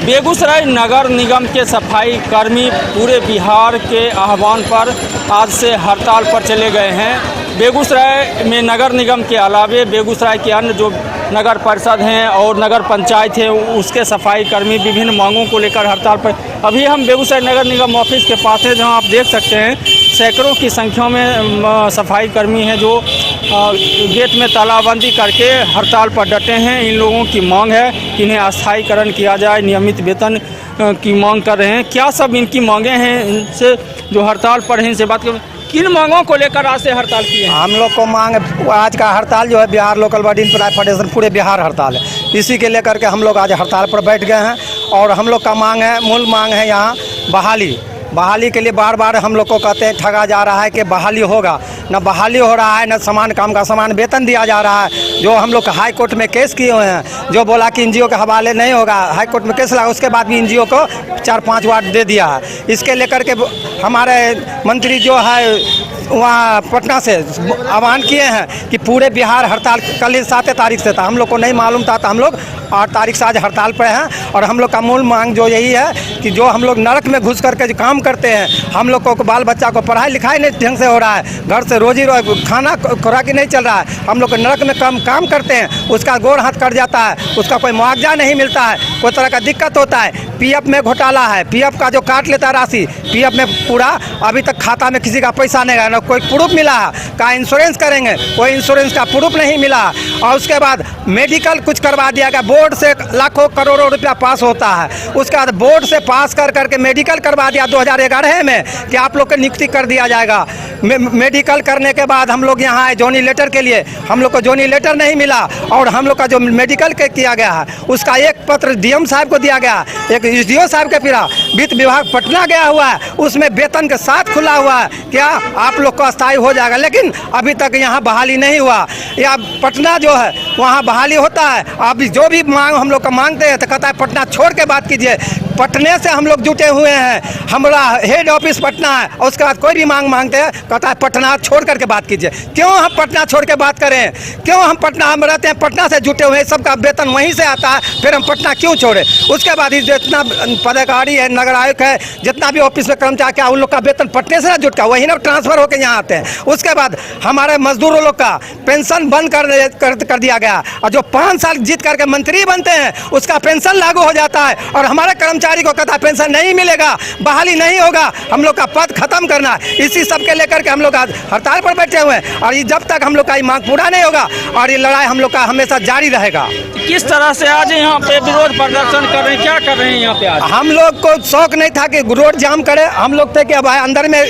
बेगूसराय नगर निगम के सफाई कर्मी पूरे बिहार के आह्वान पर आज से हड़ताल पर चले गए हैं। बेगूसराय में नगर निगम के अलावे बेगूसराय के अन्य जो नगर परिषद हैं और नगर पंचायत है उसके सफाई कर्मी विभिन्न मांगों को लेकर हड़ताल पर। अभी हम बेगूसराय नगर निगम ऑफिस के पास हैं, जहां आप देख सकते हैं सैकड़ों की संख्या में सफाई कर्मी हैं जो गेट में तालाबंदी करके हड़ताल पर डटे हैं। इन लोगों की मांग है कि इन्हें अस्थायीकरण किया जाए, नियमित वेतन की मांग कर रहे हैं। क्या सब इनकी मांगे हैं, इनसे जो हड़ताल पर हैं इनसे बात करें। किन मांगों को लेकर आज से हड़ताल की है? हम लोग को मांग, आज का हड़ताल जो है Bihar local body employ federation पूरे बिहार हड़ताल है। इसी के लेकर के हम लोग आज हड़ताल पर बैठ गए हैं। और हम लोग का मांग है, मूल मांग है यहाँ बहाली के लिए बार बार हम लोग को कहते हैं, ठगा जा रहा है कि बहाली होगा। न बहाली हो रहा है, न समान काम का समान वेतन दिया जा रहा है। जो हम लोग हाई कोर्ट में केस किए हुए हैं, जो बोला कि एनजीओ के हवाले नहीं होगा, हाई कोर्ट में केस लगा, उसके बाद भी एनजीओ को 4-5 वार्ड दे दिया है। इसके लेकर के हमारे मंत्री जो है वहाँ पटना से आह्वान किए हैं कि पूरे बिहार हड़ताल, कल 7 तारीख से था, हम लोग को नहीं मालूम था, तो हम लोग 8 तारीख से आज हड़ताल पर हैं। और हम लोग का मूल मांग जो यही है कि जो हम लोग नरक में घुस करके जो काम करते हैं, हम लोग को बाल बच्चा को पढ़ाई लिखाई नहीं ढंग से हो रहा है, घर से रोजी खाना खुराकी नहीं चल रहा है, हम लोग नरक में काम करते हैं, उसका गोड़ हाथ कट जाता है, उसका कोई मुआवजा नहीं मिलता है, कोई तरह का दिक्कत होता है। पीएफ में घोटाला है, पीएफ का जो काट लेता है राशि, पीएफ में पूरा अभी तक खाता में किसी का पैसा नहीं गया, ना कोई प्रूफ मिला है। का इंश्योरेंस करेंगे, कोई इंश्योरेंस का प्रूफ नहीं मिला। और उसके बाद मेडिकल कुछ करवा दिया गया, बोर्ड से लाखों करोड़ों रुपया पास होता है, उसके बाद बोर्ड से पास करके मेडिकल करवा दिया 2011 में कि आप लोग को नियुक्ति कर दिया जाएगा। मेडिकल करने के बाद हम लोग यहाँ आए जॉनी लेटर के लिए, हम लोग को जॉनी लेटर नहीं मिला। और हम लोग का जो मेडिकल किया गया है उसका एक पत्र डीएम साहब को दिया गया, एक एसडीओ साहब के फिरा वित्त विभाग पटना गया हुआ है, उसमें वेतन के साथ खुला हुआ है क्या आप लोग को अस्थायी हो जाएगा, लेकिन अभी तक यहाँ बहाली नहीं हुआ। या पटना जो है वहाँ बहाली होता है, अभी जो भी मांग हम लोग का मांगते हैं तो कहता है पटना छोड़ के बात कीजिए। पटने से हम लोग जुटे हुए हैं, हमारा हेड ऑफिस पटना है, और उसके बाद कोई भी मांग मांगते हैं कहता है पटना छोड़ करके बात कीजिए। क्यों हम पटना छोड़ के बात करें? क्यों हम पटना, हम रहते हैं पटना से जुटे हुए हैं, सबका वेतन वहीं से आता है, फिर हम पटना क्यों छोड़े? उसके बाद जितना पदाधिकारी है, नगर आयुक्त है, जितना भी ऑफिस में कर्मचारी क्या उन लोग का वेतन पटने से ना जुट का वही ना ट्रांसफर होकर यहाँ आते हैं। उसके बाद हमारे मजदूरों लोग का पेंशन बंद कर दिया गया, और जो 5 साल जीत करके मंत्री बनते हैं उसका पेंशन लागू हो जाता है, और हमारे कर्मचारी को कहता पेंशन नहीं मिलेगा, बहाली नहीं होगा, हम लोग का पद खत्म करना। इसी सब के लेकर के हम लोग आज हड़ताल पर बैठे हुए हैं। और ये जब तक हम लोग का ये मांग पूरा नहीं होगा और ये लड़ाई हम लोग का हमेशा जारी रहेगा। किस तरह से आज यहाँ पे विरोध प्रदर्शन कर रहे हैं, क्या कर रहे हैं यहाँ पे आज? हम लोग को शौक नहीं था कि रोड जाम करे, हम लोग थे कि अब अंदर में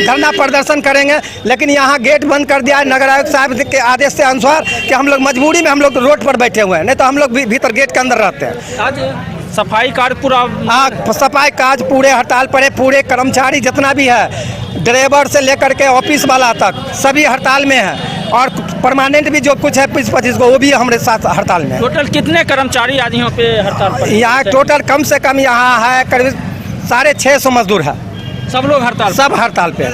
धरना प्रदर्शन करेंगे, लेकिन यहाँ गेट बंद कर दिया है नगर आयुक्त साहब के आदेश से अनुसार कि हम लोग मजबूरी में हम लोग रोड पर बैठे हुए हैं, नहीं तो हम लोग भी भीतर गेट के अंदर रहते हैं। आज सफाई कार्य पूरा, हाँ, सफाई काज पूरे हड़ताल पर है। पूरे कर्मचारी जितना भी है, ड्राइवर से लेकर के ऑफिस वाला तक सभी हड़ताल में है, और परमानेंट भी जो कुछ है 20-25 को वो भी हमारे साथ हड़ताल में है। टोटल कितने कर्मचारी आज यहाँ पे हड़ताल पर? यहाँ टोटल कम से कम यहाँ है करीब 650 मजदूर है। सब लोग हड़ताल, सब हड़ताल पे।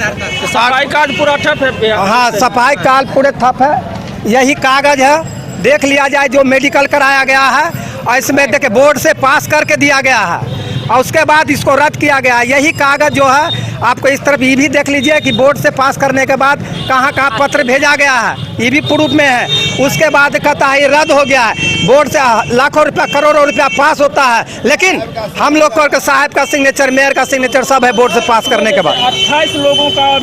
सफाई कार्य पूरा ठप है? हाँ, सफाई कार्य पूरे ठप है। यही कागज है, देख लिया जाए, जो मेडिकल कराया गया है और इसमें देखिए बोर्ड से पास करके दिया गया है, और उसके बाद इसको रद्द किया गया। यही कागज जो है आपको इस तरफ ये भी देख लीजिए कि बोर्ड से पास करने के बाद कहाँ कहाँ पत्र भेजा गया है, ये भी प्रूफ में है। उसके बाद कहता है ये रद्द हो गया है। बोर्ड से लाखों रुपया करोड़ों रुपया पास होता है, लेकिन हम लोग को साहब का सिग्नेचर, मेयर का सिग्नेचर सब है बोर्ड से पास करने के बाद। 28 लोगों का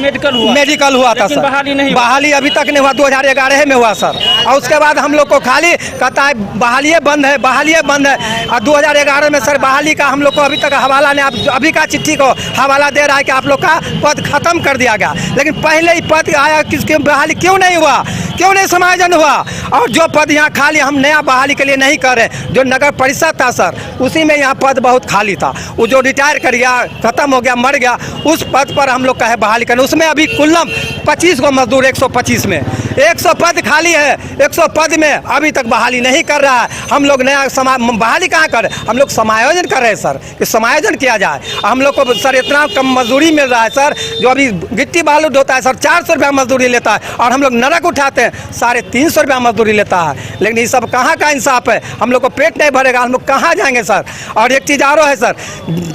मेडिकल हुआ था सर, बहाली नहीं, बहाली अभी तक नहीं हुआ, 2011 में हुआ सर। और उसके बाद हम लोग को खाली कहता है बहाली बंद है, बहाली बंद है। और 2011 में सर बहाली का हम लोग को अभी तक हवाला नहीं, अभी का चिट्ठी को हवाला दे रहा है कि आप लोग का पद खत्म कर दिया गया, लेकिन पहले ही पद आया, किसके बहाली क्यों नहीं हुआ, क्यों नहीं समायोजन हुआ? और जो पद यहाँ खाली, हम नया बहाली के लिए नहीं कर रहे, जो नगर परिषद था सर उसी में यहाँ पद बहुत खाली था, वो जो रिटायर कर गया, खत्म हो गया, मर गया, उस पद पर हम लोग का है बहाली करना। उसमें अभी कुल्लम 25 को मजदूर 125 में 100 पद खाली है, 100 पद में अभी तक बहाली नहीं कर रहा है। हम लोग नया बहाली कहाँ कर, हम लोग समायोजन कर रहे हैं सर, कि समायोजन किया जाए। हम लोग को सर इतना कम मजदूरी मिल रहा है सर, जो अभी गिट्टी बालू ढोता है सर 400 रुपया मजदूरी लेता है, और हम लोग नरक उठाते हैं 350 रुपया मजदूरी लेता है। लेकिन ये सब कहाँ का इंसाफ है? हम लोग को पेट नहीं भरेगा, हम लोग कहाँ जाएंगे सर? और एक चीज़ और है सर,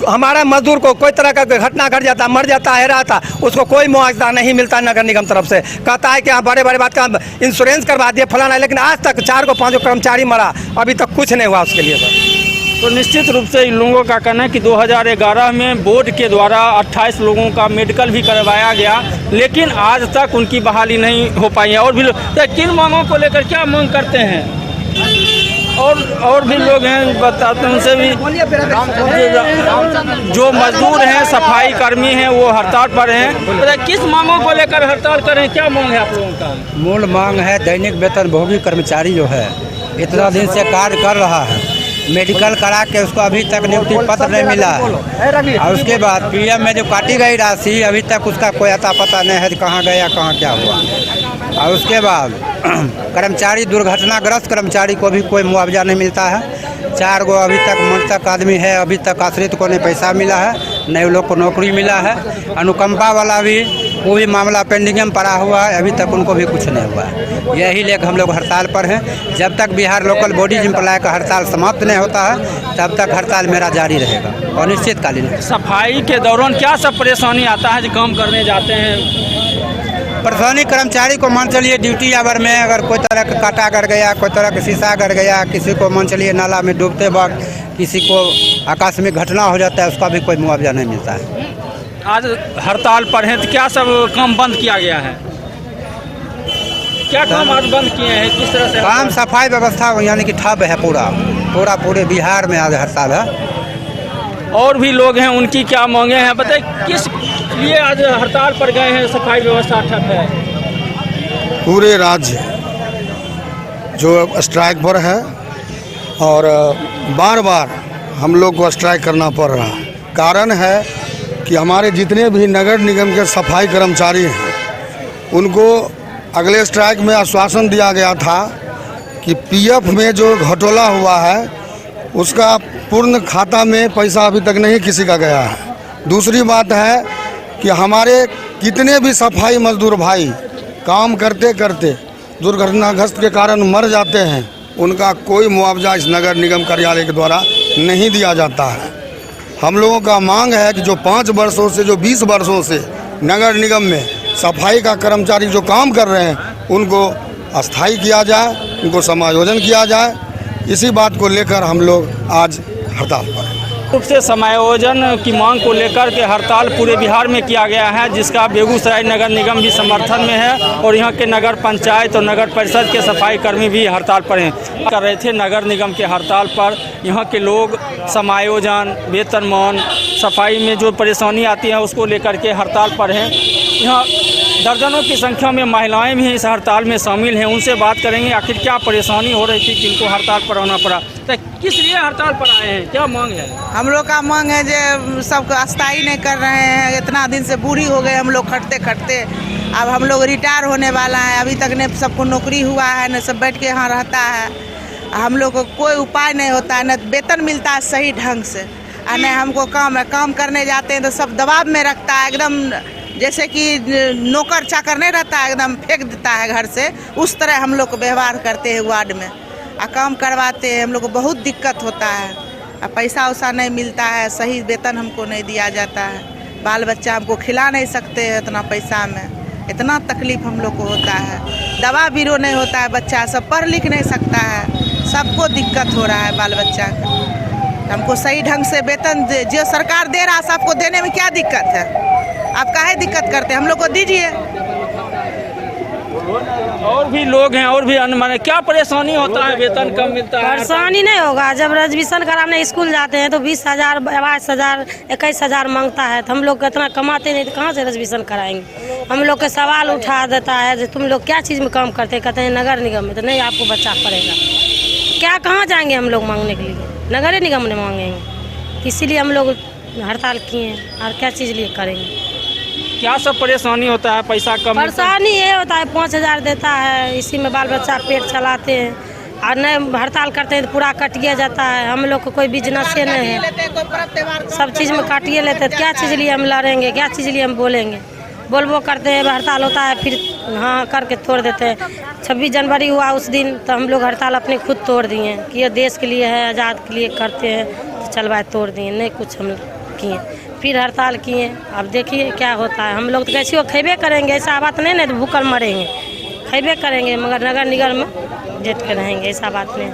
हमारा मजदूर को कोई तरह का घटना घट जाता, मर जाता है, रहता, उसको कोई मुआवजा नहीं मिलता नगर निगम तरफ से। कहता है कि हाँ बड़े बड़े बात का इंश्योरेंस करवा दिए फलाना, लेकिन आज तक 4 को 5 कर्मचारी मरा, अभी तक कुछ नहीं हुआ उसके लिए सर। तो निश्चित रूप से इन लोगों का कहना है कि 2011 में बोर्ड के द्वारा 28 लोगों का मेडिकल भी करवाया गया, लेकिन आज तक उनकी बहाली नहीं हो पाई है। और भी लोग तो किन मांगों को लेकर क्या मांग करते हैं? और भी लोग हैं, बताते हैं उनसे भी। जो मजदूर हैं, सफाई कर्मी हैं, वो हड़ताल पर हैं। किस मांगों को लेकर हड़ताल कर रहे हैं? क्या मांग है आप लोगों का? मूल मांग है दैनिक वेतनभोगी कर्मचारी जो है इतना दिन से कार्य कर रहा है, मेडिकल करा के उसको अभी तक नियुक्ति पत्र नहीं मिला है, और उसके बाद पीएम में जो काटी गई राशि अभी तक उसका कोई अता पता नहीं है कहाँ गया कहाँ क्या हुआ। और उसके बाद कर्मचारी, दुर्घटनाग्रस्त कर्मचारी को भी कोई मुआवजा नहीं मिलता है। 4 गो अभी तक मृतक आदमी है, अभी तक आश्रित को नहीं पैसा मिला है, नहीं लोग को नौकरी मिला है। अनुकंपा वाला भी वो भी मामला पेंडिंग में पड़ा हुआ है, अभी तक उनको भी कुछ नहीं हुआ है। यही लेकर हम लोग हड़ताल पर हैं। जब तक बिहार लोकल बॉडीज एम्प्लॉय का हड़ताल समाप्त नहीं होता है तब तक हड़ताल मेरा जारी रहेगा अनिश्चितकालीन। सफाई के दौरान क्या सब परेशानी आता है जो काम करने जाते हैं? परेशानी कर्मचारी को मान चलिए ड्यूटी आवर में अगर कोई तरह का काटा कर गया, कोई तरह का शीशा कर गया, किसी को मान चलिए नाला में डूबते वक्त किसी को आकस्मिक घटना हो जाता है, उसका भी कोई मुआवजा नहीं मिलता है। आज हड़ताल पर हैं तो क्या सब काम बंद किया गया है? क्या काम आज बंद किए हैं? किस तरह से काम सफाई व्यवस्था यानी कि ठप है पूरे बिहार में आज हड़ताल है। और भी लोग हैं, उनकी क्या मांगे हैं बताइए? किस लिए आज हड़ताल पर गए हैं? सफाई व्यवस्था ठप है। पूरे राज्य जो स्ट्राइक पर है और बार बार हम लोग को स्ट्राइक करना पड़ रहा है। कारण है कि हमारे जितने भी नगर निगम के सफाई कर्मचारी हैं उनको अगले स्ट्राइक में आश्वासन दिया गया था कि पीएफ में जो घटोला हुआ है उसका पूर्ण खाता में पैसा अभी तक नहीं किसी का गया है। दूसरी बात है कि हमारे कितने भी सफाई मजदूर भाई काम करते करते दुर्घटनाग्रस्त के कारण मर जाते हैं, उनका कोई मुआवजा इस नगर निगम कार्यालय के द्वारा नहीं दिया जाता है। हम लोगों का मांग है कि जो 5 वर्षों से, जो 20 वर्षों से नगर निगम में सफाई का कर्मचारी जो काम कर रहे हैं उनको अस्थायी किया जाए, उनको समायोजन किया जाए। इसी बात को लेकर हम लोग आज हड़ताल पर हैं। रूप से समायोजन की मांग को लेकर के हड़ताल पूरे बिहार में किया गया है, जिसका बेगूसराय नगर निगम भी समर्थन में है और यहाँ के नगर पंचायत और नगर परिषद के सफाई कर्मी भी हड़ताल पर हैं। कर रहे थे नगर निगम के हड़ताल पर यहाँ के लोग समायोजन, वेतनमान, सफाई में जो परेशानी आती है उसको लेकर के हड़ताल पर हैं। यहाँ दर्जनों की संख्या में महिलाएं भी इस हड़ताल में शामिल हैं। उनसे बात करेंगे आखिर क्या परेशानी हो रही थी कि इनको हड़ताल पर आना पड़ा, तो किस लिए हड़ताल पर आए हैं, क्या मांग है? हम लोग का मांग है जो सबको अस्थायी नहीं कर रहे हैं। इतना दिन से बूढ़ी हो गए हम लोग खटते खटते, अब हम लोग रिटायर होने वाला है। अभी तक न सबको नौकरी हुआ है, न सब बैठ के यहाँ रहता है। हम लोग को कोई उपाय नहीं होता है, न वेतन मिलता है सही ढंग से, और न हमको काम करने जाते हैं तो सब दबाव में रखता है, एकदम जैसे कि नौकर चाकर नहीं रहता है, एकदम फेंक देता है घर से। उस तरह हम लोग को व्यवहार करते हैं वार्ड में, और काम करवाते हैं। हम लोग को बहुत दिक्कत होता है, और पैसा वैसा नहीं मिलता है, सही वेतन हमको नहीं दिया जाता है। बाल बच्चा हमको खिला नहीं सकते हैं इतना पैसा में, इतना तकलीफ हम लोग को होता है। दवा बीरो नहीं होता है, बच्चा सब पढ़ लिख नहीं सकता है, सबको दिक्कत हो रहा है बाल बच्चा का। हमको सही ढंग से वेतन जो सरकार दे रहा है सबको देने में क्या दिक्कत है? आप काहे दिक्कत करते हैं? हम लोग को दीजिए। और भी लोग हैं, और भी माने क्या परेशानी होता है? वेतन कम मिलता है? परेशानी नहीं होगा, जब रजिस्ट्रेशन कराने स्कूल जाते हैं तो 20,000, 22,000, 21,000 मांगता है, तो हम लोग इतना कमाते नहीं तो कहाँ से रजिस्ट्रेशन कराएंगे? हम लोग के सवाल उठा देता है जो तुम लोग क्या चीज़ में काम करते हैं, कहते हैं नगर निगम में, तो नहीं आपको बच्चा पड़ेगा। क्या कहाँ जाएंगे हम लोग मांगने के लिए? नगर निगम में मांगेंगे, इसीलिए हम लोग हड़ताल किए हैं। और क्या चीज़ लिए करेंगे? क्या सब परेशानी होता है? पैसा कम परेशानी ये होता है 5,000 देता है, इसी में बाल बच्चा पेट चलाते हैं, और नहीं हड़ताल करते हैं तो पूरा काटिए जाता है। हम लोग को कोई बिजनेस ही नहीं है, सब चीज़ में काटिए लेते हैं। क्या चीज़ लिए हम लड़ेंगे, क्या चीज़ लिए हम बोलेंगे? बोलबो करते हैं, हड़ताल होता है फिर हाँ करके तोड़ देते हैं। 26 जनवरी हुआ उस दिन तो हम लोग हड़ताल अपने खुद तोड़ दिए कि ये देश के लिए है, आज़ाद के लिए करते हैं, तो चलवाए तोड़ दिए, नहीं कुछ हम किए। फिर हड़ताल किए, अब देखिए क्या होता है। हम लोग तो कैसे वो खेबे करेंगे, ऐसा बात नहीं तो भूखल मरेंगे, खेबे करेंगे मगर नगर निगम में जेट के रहेंगे, ऐसा बात नहीं।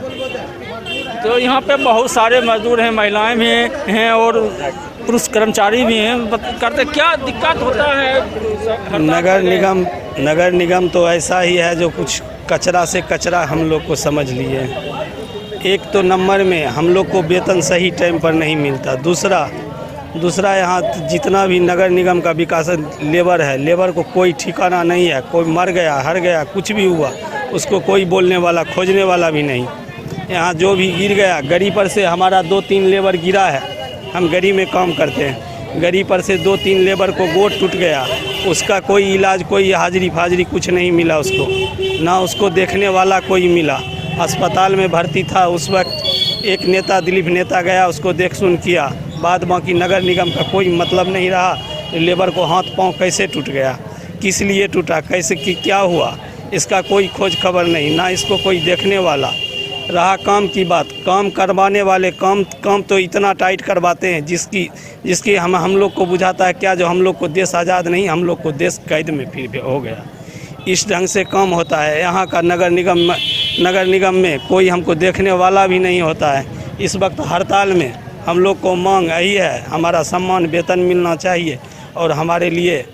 तो यहाँ पे बहुत सारे मजदूर हैं, महिलाएं भी हैं और पुरुष कर्मचारी भी हैं। करते क्या दिक्कत होता है? नगर निगम तो ऐसा ही है जो कुछ कचरा से कचरा हम लोग को समझ लिए। एक तो नंबर में हम लोग को वेतन सही टाइम पर नहीं मिलता, दूसरा यहाँ जितना भी नगर निगम का विकास लेबर है, लेबर को कोई ठिकाना नहीं है। कोई मर गया, हर गया, कुछ भी हुआ उसको कोई बोलने वाला, खोजने वाला भी नहीं। यहाँ जो भी गिर गया, गड़ी पर से हमारा 2-3 लेबर गिरा है, हम गड़ी में काम करते हैं, गड़ी पर से 2-3 लेबर को गोड़ टूट गया, उसका कोई इलाज, कोई हाजिरी फाजरी कुछ नहीं मिला उसको, ना उसको देखने वाला कोई मिला। अस्पताल में भर्ती था उस वक्त एक नेता, दिलीप नेता गया, उसको देख सुन किया, बाद बाकी नगर निगम का कोई मतलब नहीं रहा। लेबर को हाथ पांव कैसे टूट गया, किस लिए टूटा, कैसे क्या हुआ, इसका कोई खोज खबर नहीं, ना इसको कोई देखने वाला। रहा काम की बात, काम करवाने वाले काम तो इतना टाइट करवाते हैं जिसकी हम लोग को बुझाता है क्या, जो हम लोग को देश आज़ाद नहीं, हम लोग को देश कैद में फिर हो गया। इस ढंग से काम होता है यहाँ का नगर निगम में कोई हमको देखने वाला भी नहीं होता है। इस वक्त हड़ताल में हम लोग को मांग यही है, हमारा सम्मान वेतन मिलना चाहिए और हमारे लिए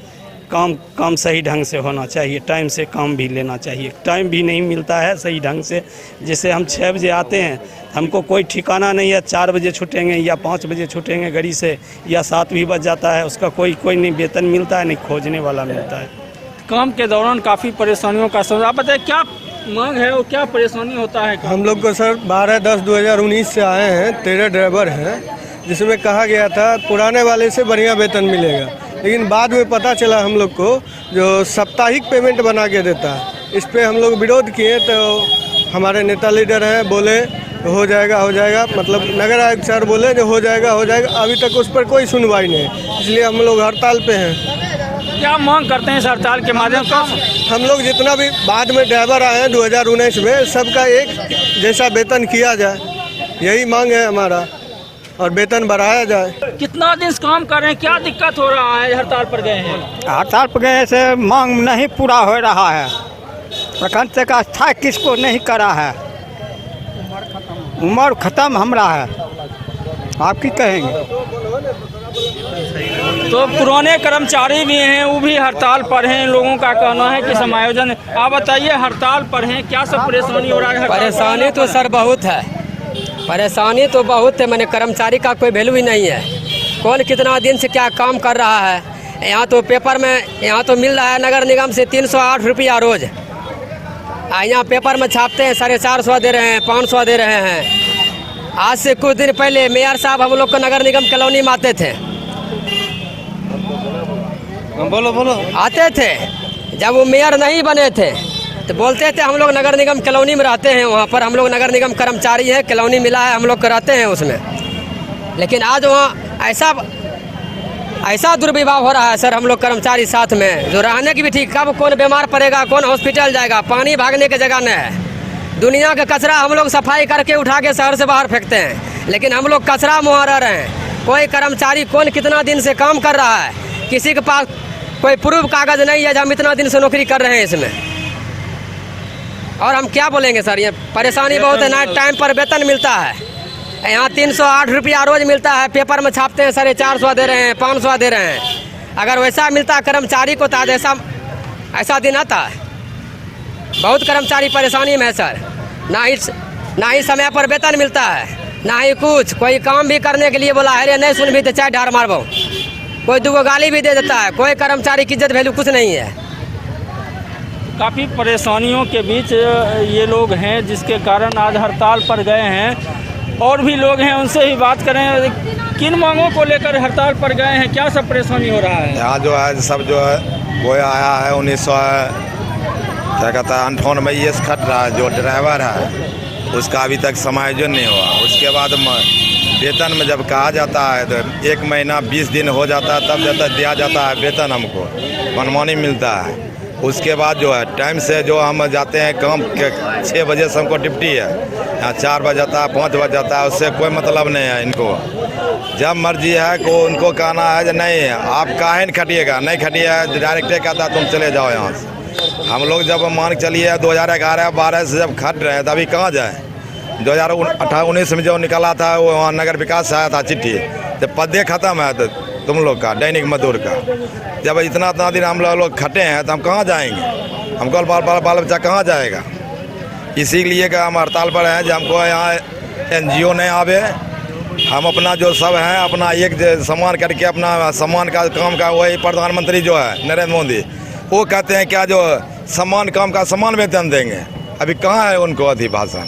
काम सही ढंग से होना चाहिए, टाइम से काम भी लेना चाहिए। टाइम भी नहीं मिलता है सही ढंग से। जैसे हम 6 बजे आते हैं, हमको कोई ठिकाना नहीं है, 4 बजे छूटेंगे या 5 बजे छूटेंगे गाड़ी से, या 7 भी बज जाता है, उसका कोई नहीं वेतन मिलता है, नहीं खोजने वाला मिलता है। काम के दौरान काफ़ी परेशानियों का सामना, आप बताइए क्या मांग है और क्या परेशानी होता है? हम लोग को सर 12/10/2019 से आए हैं, 13 ड्राइवर हैं, जिसमें कहा गया था पुराने वाले से बढ़िया वेतन मिलेगा, लेकिन बाद में पता चला हम लोग को जो साप्ताहिक पेमेंट बना के देता है। इस पे हम लोग विरोध किए तो हमारे नेता लीडर हैं, बोले हो जाएगा, मतलब नगर आयुक्त सर बोले जो हो जाएगा। अभी तक उस पर कोई सुनवाई नहीं, इसलिए हम लोग हड़ताल पे हैं। क्या मांग करते हैं इस हड़ताल के माध्यम से? हम लोग जितना भी बाद में ड्राइवर आए हैं 2019 में, सबका एक जैसा वेतन किया जाए, यही मांग है हमारा, और वेतन बढ़ाया जाए। कितना दिन से काम कर रहे हैं, क्या दिक्कत हो रहा है? हड़ताल पर गए हैं, हड़ताल पर गए से मांग नहीं पूरा हो रहा है, प्रखंड से का स्थायी किसको नहीं करा है, उम्र खत्म हमरा है, आप की कहेंगे? तो पुराने कर्मचारी भी हैं, वो भी हड़ताल पर हैं, लोगों का कहना है कि समायोजन। आप बताइए हड़ताल पर हैं, क्या सब परेशानी हो रहा है? परेशानी तो सर बहुत है, परेशानी तो बहुत है, मैंने कर्मचारी का कोई वैल्यू ही नहीं है। कौन कितना दिन से क्या काम कर रहा है, यहाँ तो पेपर में यहाँ तो मिल रहा है नगर निगम से 308 रुपया रोज़, यहाँ पेपर में छापते हैं 450 दे रहे हैं, 500 दे रहे हैं। आज से कुछ दिन पहले मेयर साहब हम लोग को नगर निगम कॉलोनी में आते थे, बोलो आते थे, जब वो मेयर नहीं बने थे तो बोलते थे हम लोग नगर निगम कॉलोनी में रहते हैं, वहाँ पर हम लोग नगर निगम कर्मचारी हैं, कॉलोनी मिला है, हम लोग रहते हैं उसमें। लेकिन आज वहाँ ऐसा दुर्व्यवहार हो रहा है सर, हम लोग कर्मचारी साथ में, जो रहने की भी ठीक, कब कौन बीमार पड़ेगा, कौन हॉस्पिटल जाएगा, पानी भागने की जगह नहीं है। दुनिया का कचरा हम लोग सफाई करके उठा के शहर से बाहर फेंकते हैं, लेकिन हम लोग कचरा मुँह रह रहे हैं। कोई कर्मचारी कौन कितना दिन से काम कर रहा है, किसी के पास कोई प्रूफ कागज नहीं है, हम इतना दिन से नौकरी कर रहे हैं इसमें, और हम क्या बोलेंगे सर? ये परेशानी बहुत है, ना टाइम पर वेतन मिलता है, यहाँ 308 रुपया रोज़ मिलता है, पेपर में छापते हैं 450 दे रहे हैं, 500 दे रहे हैं। अगर वैसा मिलता कर्मचारी को तो आज ऐसा दिन आता है। बहुत कर्मचारी परेशानी में है सर, ना ही समय पर वेतन मिलता है, ना ही कुछ। कोई काम भी करने के लिए बोला है, नहीं सुन भी तो चाहे ढार मारबो, कोई 2 गाली भी दे देता है। कोई कर्मचारी की इज्जत वैल्यू कुछ नहीं है। काफ़ी परेशानियों के बीच ये लोग हैं, जिसके कारण आज हड़ताल पर गए हैं। और भी लोग हैं, उनसे भी बात करें। किन मांगों को लेकर हड़ताल पर गए हैं, क्या सब परेशानी हो रहा है? यहाँ जो है सब जो है वो आया है 1900 क्या कहता है 58 में ये खट रहा है। जो ड्राइवर है उसका अभी तक समायोजन नहीं हुआ। उसके बाद वेतन में जब कहा जाता है तो 1 महीना 20 दिन हो जाता है तब जब दिया जाता है वेतन, हमको मनमानी मिलता है। उसके बाद जो है टाइम से जो हम जाते हैं काम के 6 बजे से हमको ड्यूटी है, यहाँ 4 बज जाता है 5 बज जाता है, उससे कोई मतलब नहीं है। इनको जब मर्जी है को उनको कहना है कि नहीं आप काहे नहीं खटिएगा, नहीं खटिएगा डायरेक्टर कहता तुम चले जाओ यहाँ से। हम लोग जब मान चलिए 2011-12 से जब खट रहे हैं तभी कहाँ जाए। 2018-19 में जो निकला था वो वहाँ नगर विकास से आया था चिट्ठी, जब पदे ख़त्म है तो तुम लोग का दैनिक मजदूर का, जब इतना दिन हम लोग खटे हैं तो हम कहाँ जाएंगे, हमको बाल बच्चा कहाँ जाएगा। इसीलिए का हम हड़ताल पर हैं जो हमको यहाँ NGO नहीं आवे। हम अपना जो सब हैं अपना एक सम्मान करके अपना सम्मान का काम का वही प्रधानमंत्री जो है नरेंद्र मोदी वो कहते हैं क्या जो सम्मान काम का सम्मान वेतन देंगे। अभी कहाँ है उनको अधि भाषण।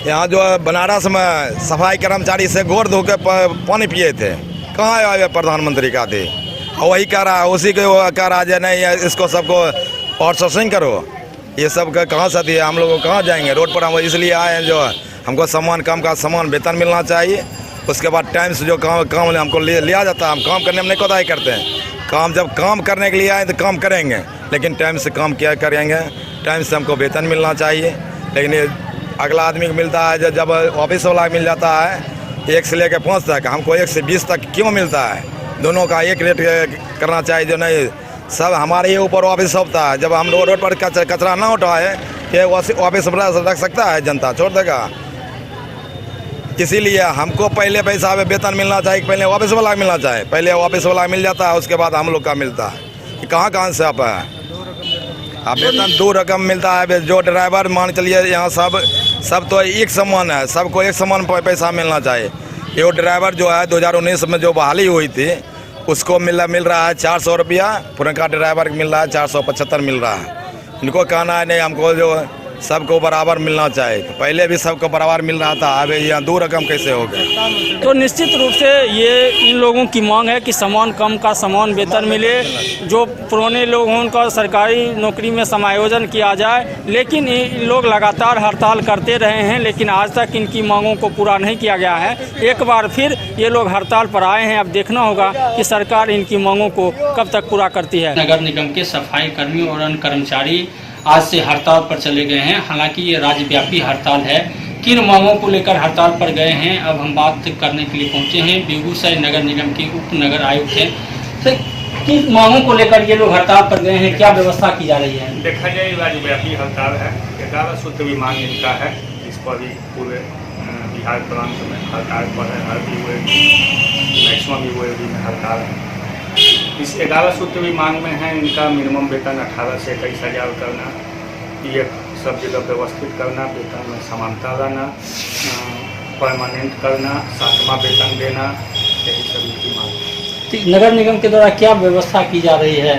यहाँ जो है बनारस में सफाई कर्मचारी से गोर धो के पानी पिए थे, कहाँ आए प्रधानमंत्री का थे। वही कह रहा है उसी को कह रहा है नहीं इसको सबको आउटसोर्सिंग करो। ये सब का कहाँ से दिए, हम लोग कहाँ जाएंगे। रोड पर हम इसलिए आए हैं जो हमको सम्मान काम का सम्मान वेतन मिलना चाहिए। उसके बाद टाइम से जो काम हमको लिया जाता है, हम काम करने में नहीं कोताही करते हैं। काम जब काम करने के लिए आए तो काम करेंगे, लेकिन टाइम से काम क्या करेंगे, टाइम से हमको वेतन मिलना चाहिए। लेकिन ये अगला आदमी को मिलता है जब ऑफिस वाला मिल जाता है 1 से लेकर 5 तक, हमको 1 से 20 तक क्यों मिलता है। दोनों का एक रेट करना चाहिए। जो नहीं सब हमारे ही ऊपर ऑफिस होता है। जब हम रोड पर कचरा ना उठाए कि ऑफिस रख सकता है जनता, छोड़ देगा। इसीलिए हमको पहले पैसा वेतन मिलना चाहिए, पहले ऑफिस वाला मिलना चाहिए। पहले ऑफिस वाला मिल जाता है उसके बाद हम लोग का मिलता है। कहाँ से आप है आप वेतन 2 रकम मिलता है। जो ड्राइवर मान चलिए यहाँ सब तो एक समान है, सबको एक समान पैसा मिलना चाहिए। ये ड्राइवर जो है 2019 में जो बहाली हुई थी उसको मिल रहा है 400 रुपया, पुरनका ड्राइवर को मिल रहा है 475 मिल रहा है। इनको कहना है नहीं हमको जो सबको बराबर मिलना चाहिए। तो पहले भी सबको बराबर मिल रहा था, अब यहाँ 2 रकम कैसे हो गया। तो निश्चित रूप से ये इन लोगों की मांग है कि समान काम का समान वेतन मिले। जो पुराने लोग हों उनका सरकारी नौकरी में समायोजन किया जाए। लेकिन इन लोग लगातार हड़ताल करते रहे हैं, लेकिन आज तक इनकी मांगों को पूरा नहीं किया गया है। एक बार फिर ये लोग हड़ताल पर आए हैं। अब देखना होगा कि सरकार इनकी मांगों को कब तक पूरा करती है। नगर निगम के सफाई कर्मी और अन्य कर्मचारी आज से हड़ताल पर चले गए हैं। हालांकि ये राज्यव्यापी हड़ताल है। किन मांगों को लेकर हड़ताल पर गए हैं, अब हम बात करने के लिए पहुंचे हैं। बेगूसराय नगर निगम के उप नगर आयुक्त हैं। तो किन मांगों को लेकर ये लोग हड़ताल पर गए हैं, क्या व्यवस्था की जा रही है? देखा जाए राज्यव्यापी हड़ताल है। 11 सूत्र भी मांग इनका है, जिस पर भी पूरे बिहार प्रांत में हड़ताल पर है। हर भी हुए मैक्सिमम भी हुए भी हड़ताल है। इस 11 सूत्र भी मांग में है इनका मिनिमम वेतन 18 से 21 हज़ार करना, ये सब जगह व्यवस्थित करना, वेतन में समानता लाना, परमानेंट करना, 7वां वेतन देना, यही सब इनकी मांग है। नगर निगम के द्वारा क्या व्यवस्था की जा रही है?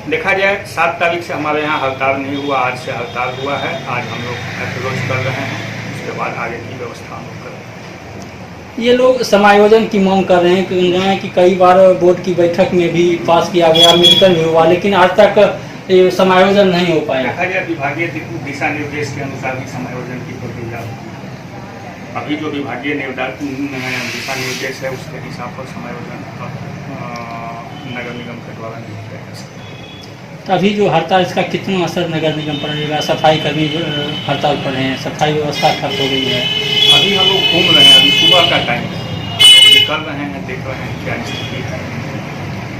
देखा जाए 7 तारीख से हमारे यहाँ हड़ताल नहीं हुआ, आज से हड़ताल हुआ है। आज हम लोग अप्रोच कर रहे हैं, उसके बाद आगे की व्यवस्था हम लोग करें। ये लोग समायोजन की मांग कर रहे हैं कि कई बार बोर्ड की बैठक में भी पास किया गया, मेडिकल भी हुआ, लेकिन आज तक ये समायोजन नहीं हो पाया। देखा जाए विभागीय दिशा निर्देश के अनुसार भी समायोजन की प्रक्रिया होती है। अभी जो विभागीय दिशा निर्देश है उसके हिसाब पर समायोजन नगर निगम के द्वारा नहीं किया जा सकता। तो अभी जो हड़ताल इसका कितना असर नगर निगम पर रहेगा? सफाई कर्मी हड़ताल पर हैं, सफाई व्यवस्था ठप हो गई है। अभी हम लोग घूम रहे हैं, अभी सुबह का टाइम है, हम लोग निकल रहे हैं, देख रहे हैं क्या स्थिति है,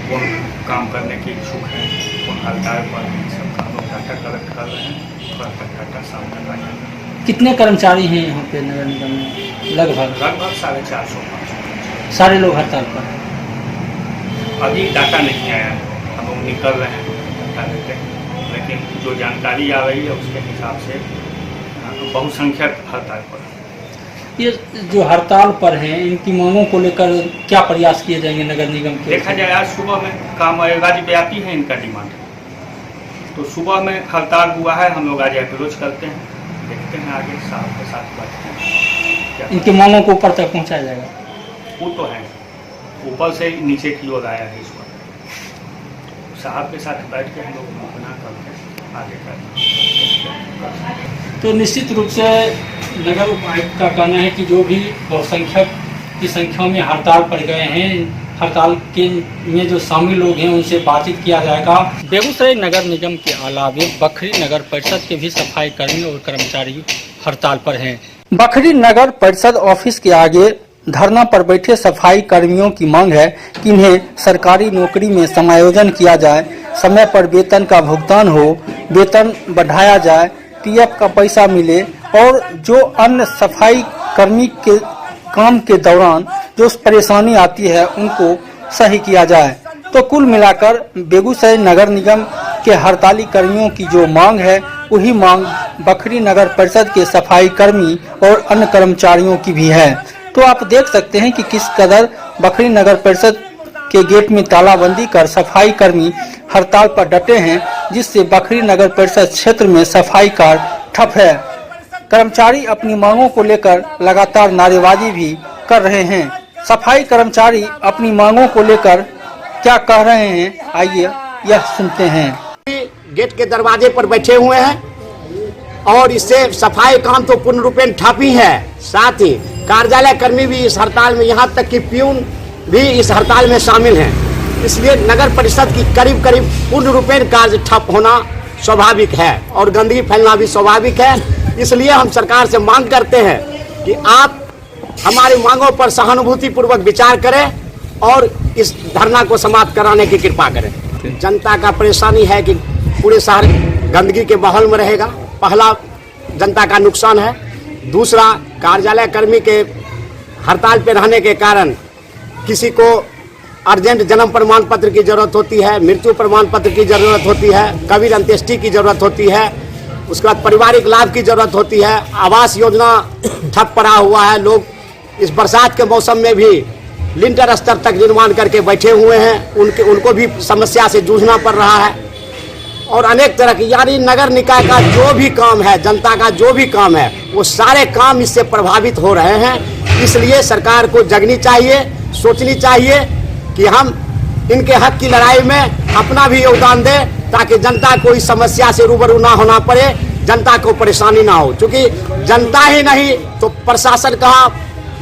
कौन काम करने के इच्छुक है, कौन हड़ताल पर है, सब हम लोग डाटा कलेक्ट कर रहे हैं। डाटा सामने लाएंगे। कितने कर्मचारी हैं यहाँ पे नगर निगम में? लगभग 450-500। सारे लोग हड़ताल पर हैं। अभी डाटा नहीं आया है, हम लोग निकल रहे हैं, डाटा लेते हैं, लेकिन जो जानकारी आ रही है उसके हिसाब से बहुसंख्यक हड़ताल पर। ये जो हड़ताल पर हैं इनकी मांगों को लेकर क्या प्रयास किए जाएंगे नगर निगम के? देखा जाए आज सुबह में काम राज्यव्यापी है इनका डिमांड, तो सुबह में हड़ताल हुआ है। हम लोग आज अप्रोच करते हैं, देखते हैं आगे साथ के साथ बात करें। क्या इनकी मांगों को ऊपर तक पहुंचाया जाएगा? वो तो है, ऊपर से नीचे की ओर आया है। इस वक्त साहब के साथ बैठ के हम लोग बना करके आगे करना। तो निश्चित रूप से नगर उपायुक्त का कहना है कि जो भी बहुसंख्यक की संख्या में हड़ताल पर गए हैं, हड़ताल के में जो शामिल लोग हैं उनसे बातचीत किया जाएगा। बेगूसराय नगर निगम के अलावे बखरी नगर परिषद के भी सफाई कर्मी और कर्मचारी हड़ताल पर हैं। बखरी नगर परिषद ऑफिस के आगे धरना पर बैठे सफाई कर्मियों की मांग है कि इन्हें सरकारी नौकरी में समायोजन किया जाए, समय पर वेतन का भुगतान हो, वेतन बढ़ाया जाए, पीएफ का पैसा मिले और जो अन्य सफाई कर्मी के काम के दौरान जो परेशानी आती है उनको सही किया जाए। तो कुल मिलाकर बेगूसराय नगर निगम के हड़ताली कर्मियों की जो मांग है वही मांग बखरी नगर परिषद के सफाई कर्मी और अन्य कर्मचारियों की भी है। तो आप देख सकते हैं कि किस कदर बखरी नगर परिषद के गेट में तालाबंदी कर सफाई कर्मी हड़ताल पर डटे हैं, जिससे बखरी नगर परिषद क्षेत्र में सफाई कार्य ठप है। कर्मचारी अपनी मांगों को लेकर लगातार नारेबाजी भी कर रहे हैं। सफाई कर्मचारी अपनी मांगों को लेकर क्या कह रहे हैं, आइए यह सुनते हैं। गेट के दरवाजे पर बैठे हुए हैं और इससे सफाई काम तो पूर्ण रूपेण ठप ही है। साथ ही कार्यालय कर्मी भी इस हड़ताल में, यहाँ तक कि प्यून भी इस हड़ताल में शामिल हैं। इसलिए नगर परिषद की करीब करीब पूर्ण रूपेण कार्य ठप होना स्वाभाविक है और गंदगी फैलना भी स्वाभाविक है। इसलिए हम सरकार से मांग करते हैं कि आप हमारी मांगों पर सहानुभूति पूर्वक विचार करें और इस धरना को समाप्त कराने की कृपा करें। जनता का परेशानी है कि पूरे शहर गंदगी के माहौल में रहेगा, पहला जनता का नुकसान है। दूसरा, कार्यालय कर्मी के हड़ताल पे रहने के कारण किसी को अर्जेंट जन्म प्रमाण पत्र की जरूरत होती है, मृत्यु प्रमाण पत्र की जरूरत होती है, कबीर अंत्येष्टि की जरूरत होती है, उसके बाद पारिवारिक लाभ की जरूरत होती है। आवास योजना ठप पड़ा हुआ है। लोग इस बरसात के मौसम में भी लिंटर स्तर तक निर्माण करके बैठे हुए हैं, उनको भी समस्या से जूझना पड़ रहा है। और अनेक तरह की, यानी नगर निकाय का जो भी काम है, जनता का जो भी काम है, वो सारे काम इससे प्रभावित हो रहे हैं। इसलिए सरकार को जगनी चाहिए, सोचनी चाहिए कि हम इनके हक की लड़ाई में अपना भी योगदान दें, ताकि जनता को इस समस्या से रूबरू ना होना पड़े, जनता को परेशानी ना हो। क्योंकि जनता ही नहीं तो प्रशासन कहाँ,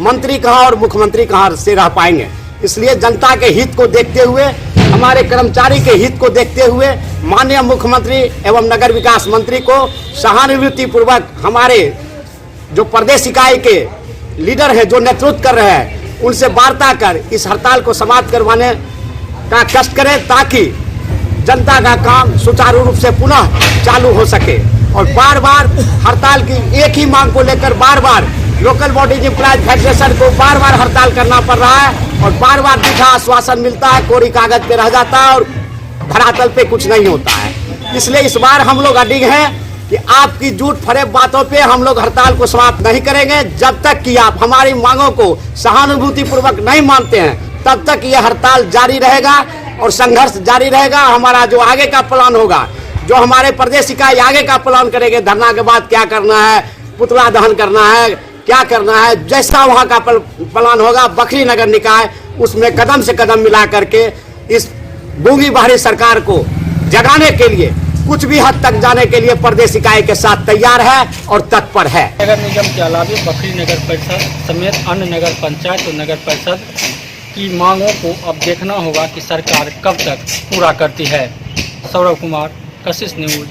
मंत्री कहाँ और मुख्यमंत्री कहाँ से रह पाएंगे। इसलिए जनता के हित को देखते हुए, हमारे कर्मचारी के हित को देखते हुए माननीय मुख्यमंत्री एवं नगर विकास मंत्री को सहानुभूति पूर्वक हमारे जो प्रदेश इकाई के लीडर हैं, जो नेतृत्व कर रहे हैं, उनसे वार्ता कर इस हड़ताल को समाप्त करवाने का कष्ट करें, ताकि जनता का काम सुचारू रूप से पुनः चालू हो सके। और बार बार हड़ताल की एक ही मांग को लेकर बार बार लोकल बॉडीज एम्प्लॉयज फेडरेशन को बार बार हड़ताल करना पड़ रहा है और बार बार दिखा आश्वासन मिलता है, कोरी कागज पे रह जाता है और धरातल पे कुछ नहीं होता है। इसलिए इस बार हम लोग अडिग हैं कि आपकी झूठ फरेब बातों पे हम लोग हड़ताल को समाप्त नहीं करेंगे। जब तक कि आप हमारी मांगों को सहानुभूति पूर्वक नहीं मानते हैं, तब तक यह हड़ताल जारी रहेगा और संघर्ष जारी रहेगा। हमारा जो आगे का प्लान होगा, जो हमारे प्रदेश इकाई आगे का प्लान करेंगे, धरना के बाद क्या करना है, पुतला दहन करना है, क्या करना है, जैसा वहाँ का प्लान होगा, बखरी नगर निकाय उसमें कदम से कदम मिला करके इस गूंगी बहरी सरकार को जगाने के लिए, कुछ भी हद तक जाने के लिए प्रदेश इकाई के साथ तैयार है और तत्पर है। नगर निगम के अलावे बखरी नगर परिषद समेत अन्य नगर पंचायत और नगर परिषद की मांगों को अब देखना होगा कि सरकार कब तक पूरा करती है। सौरभ कुमार, कशिश न्यूज।